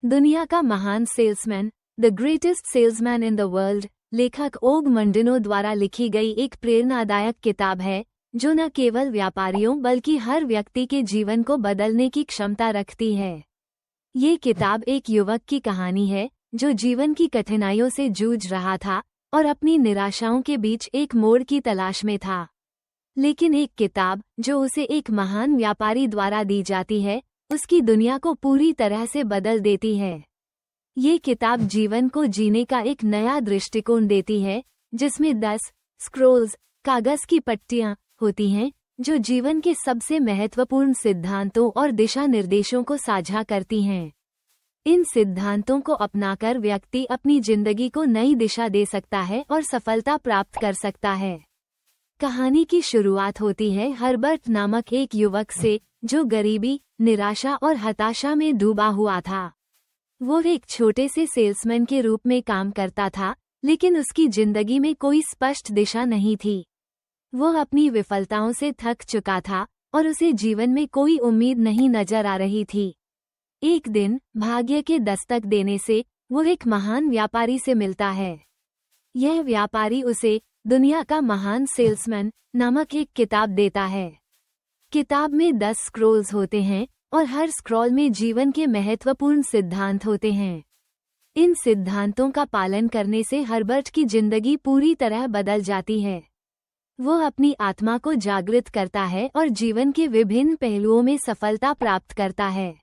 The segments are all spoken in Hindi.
दुनिया का महान salesman, the greatest salesman in the world, लेखक ओग मंडिनो द्वारा लिखी गई एक प्रेरणादायक किताब है जो न केवल व्यापारियों बल्कि हर व्यक्ति के जीवन को बदलने की क्षमता रखती है। ये किताब एक युवक की कहानी है जो जीवन की कठिनाइयों से जूझ रहा था और अपनी निराशाओं के बीच एक मोड़ की तलाश में था। लेकिन एक किताब जो उसे एक महान व्यापारी द्वारा दी जाती है, उसकी दुनिया को पूरी तरह से बदल देती है। ये किताब जीवन को जीने का एक नया दृष्टिकोण देती है, जिसमें 10 स्क्रोल्स, कागज की पट्टियां होती हैं जो जीवन के सबसे महत्वपूर्ण सिद्धांतों और दिशा निर्देशों को साझा करती हैं। इन सिद्धांतों को अपनाकर व्यक्ति अपनी जिंदगी को नई दिशा दे सकता है और सफलता प्राप्त कर सकता है। कहानी की शुरुआत होती है हर्बर्ट नामक एक युवक से जो गरीबी, निराशा और हताशा में डूबा हुआ था। वो एक छोटे से सेल्समैन के रूप में काम करता था, लेकिन उसकी जिंदगी में कोई स्पष्ट दिशा नहीं थी। वो अपनी विफलताओं से थक चुका था और उसे जीवन में कोई उम्मीद नहीं नजर आ रही थी। एक दिन भाग्य के दस्तक देने से वो एक महान व्यापारी से मिलता है। यह व्यापारी उसे दुनिया का महान सेल्समैन नामक एक किताब देता है। किताब में 10 स्क्रॉल्स होते हैं और हर स्क्रॉल में जीवन के महत्वपूर्ण सिद्धांत होते हैं। इन सिद्धांतों का पालन करने से हर्बर्ट की जिंदगी पूरी तरह बदल जाती है। वो अपनी आत्मा को जागृत करता है और जीवन के विभिन्न पहलुओं में सफलता प्राप्त करता है।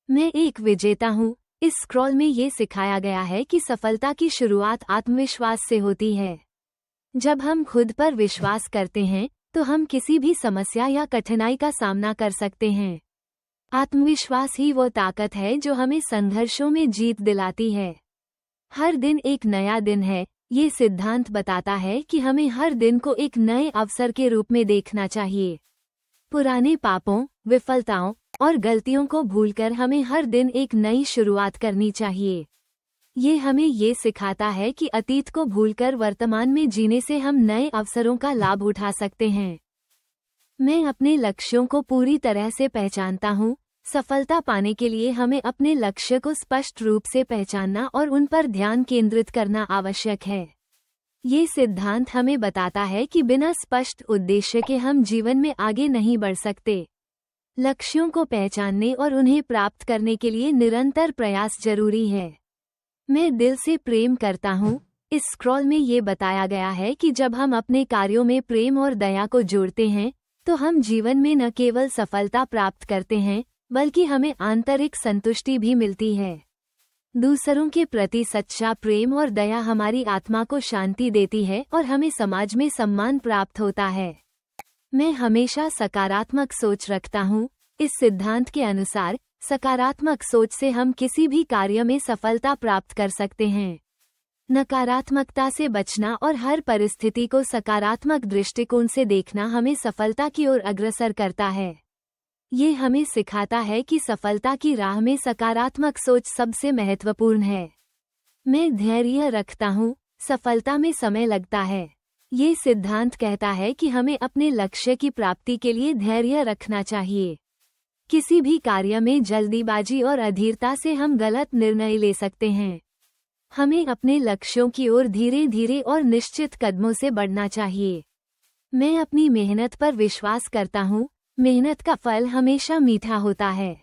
मैं एक विजेता हूँ। इस स्क्रॉल में ये सिखाया गया है कि सफलता की शुरुआत आत्मविश्वास से होती है। जब हम खुद पर विश्वास करते हैं तो हम किसी भी समस्या या कठिनाई का सामना कर सकते हैं। आत्मविश्वास ही वो ताकत है जो हमें संघर्षों में जीत दिलाती है। हर दिन एक नया दिन है। ये सिद्धांत बताता है कि हमें हर दिन को एक नए अवसर के रूप में देखना चाहिए। पुराने पापों, विफलताओं और गलतियों को भूलकर हमें हर दिन एक नई शुरुआत करनी चाहिए। ये हमें ये सिखाता है कि अतीत को भूलकर वर्तमान में जीने से हम नए अवसरों का लाभ उठा सकते हैं। मैं अपने लक्ष्यों को पूरी तरह से पहचानता हूँ। सफलता पाने के लिए हमें अपने लक्ष्य को स्पष्ट रूप से पहचानना और उन पर ध्यान केंद्रित करना आवश्यक है। ये सिद्धांत हमें बताता है कि बिना स्पष्ट उद्देश्य के हम जीवन में आगे नहीं बढ़ सकते। लक्ष्यों को पहचानने और उन्हें प्राप्त करने के लिए निरंतर प्रयास जरूरी है। मैं दिल से प्रेम करता हूँ। इस स्क्रॉल में ये बताया गया है कि जब हम अपने कार्यों में प्रेम और दया को जोड़ते हैं तो हम जीवन में न केवल सफलता प्राप्त करते हैं बल्कि हमें आंतरिक संतुष्टि भी मिलती है। दूसरों के प्रति सच्चा प्रेम और दया हमारी आत्मा को शांति देती है और हमें समाज में सम्मान प्राप्त होता है। मैं हमेशा सकारात्मक सोच रखता हूँ। इस सिद्धांत के अनुसार सकारात्मक सोच से हम किसी भी कार्य में सफलता प्राप्त कर सकते हैं। नकारात्मकता से बचना और हर परिस्थिति को सकारात्मक दृष्टिकोण से देखना हमें सफलता की ओर अग्रसर करता है। ये हमें सिखाता है कि सफलता की राह में सकारात्मक सोच सबसे महत्वपूर्ण है। मैं धैर्य रखता हूँ। सफलता में समय लगता है। ये सिद्धांत कहता है कि हमें अपने लक्ष्य की प्राप्ति के लिए धैर्य रखना चाहिए। किसी भी कार्य में जल्दीबाजी और अधीरता से हम गलत निर्णय ले सकते हैं। हमें अपने लक्ष्यों की ओर धीरे धीरे और निश्चित कदमों से बढ़ना चाहिए। मैं अपनी मेहनत पर विश्वास करता हूँ। मेहनत का फल हमेशा मीठा होता है।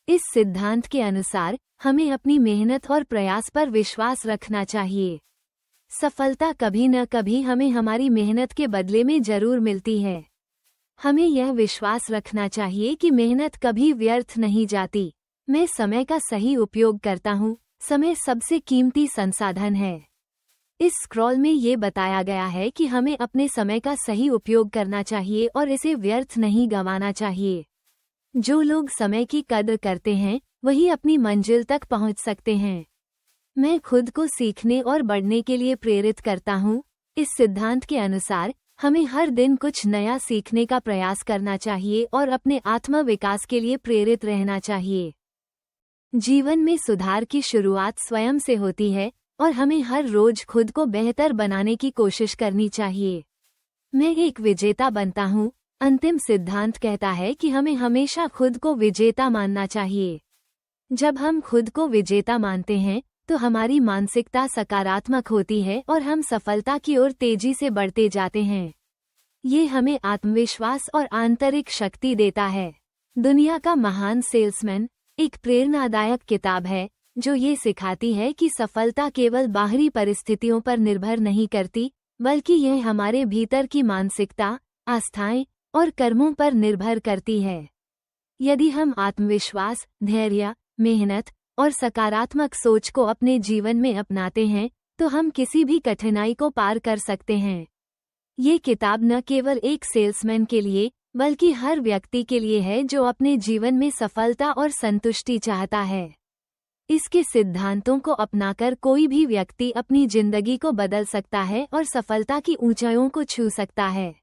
इस सिद्धांत के अनुसार हमें अपनी मेहनत और प्रयास पर विश्वास रखना चाहिए। सफलता कभी न कभी हमें हमारी मेहनत के बदले में जरूर मिलती है। हमें यह विश्वास रखना चाहिए कि मेहनत कभी व्यर्थ नहीं जाती। मैं समय का सही उपयोग करता हूँ। समय सबसे कीमती संसाधन है। इस स्क्रॉल में ये बताया गया है कि हमें अपने समय का सही उपयोग करना चाहिए और इसे व्यर्थ नहीं गंवाना चाहिए। जो लोग समय की कद्र करते हैं वही अपनी मंजिल तक पहुंच सकते हैं। मैं खुद को सीखने और बढ़ने के लिए प्रेरित करता हूं। इस सिद्धांत के अनुसार हमें हर दिन कुछ नया सीखने का प्रयास करना चाहिए और अपने आत्म विकास के लिए प्रेरित रहना चाहिए। जीवन में सुधार की शुरुआत स्वयं से होती है और हमें हर रोज खुद को बेहतर बनाने की कोशिश करनी चाहिए। मैं एक विजेता बनता हूँ। अंतिम सिद्धांत कहता है कि हमें हमेशा खुद को विजेता मानना चाहिए। जब हम खुद को विजेता मानते हैं तो हमारी मानसिकता सकारात्मक होती है और हम सफलता की ओर तेजी से बढ़ते जाते हैं। ये हमें आत्मविश्वास और आंतरिक शक्ति देता है। दुनिया का महान सेल्समैन एक प्रेरणादायक किताब है जो ये सिखाती है कि सफलता केवल बाहरी परिस्थितियों पर निर्भर नहीं करती, बल्कि यह हमारे भीतर की मानसिकता, आस्थाएं और कर्मों पर निर्भर करती है। यदि हम आत्मविश्वास, धैर्य, मेहनत और सकारात्मक सोच को अपने जीवन में अपनाते हैं तो हम किसी भी कठिनाई को पार कर सकते हैं। ये किताब न केवल एक सेल्समैन के लिए बल्कि हर व्यक्ति के लिए है जो अपने जीवन में सफलता और संतुष्टि चाहता है। इसके सिद्धांतों को अपनाकर कोई भी व्यक्ति अपनी जिंदगी को बदल सकता है और सफलता की ऊंचाइयों को छू सकता है।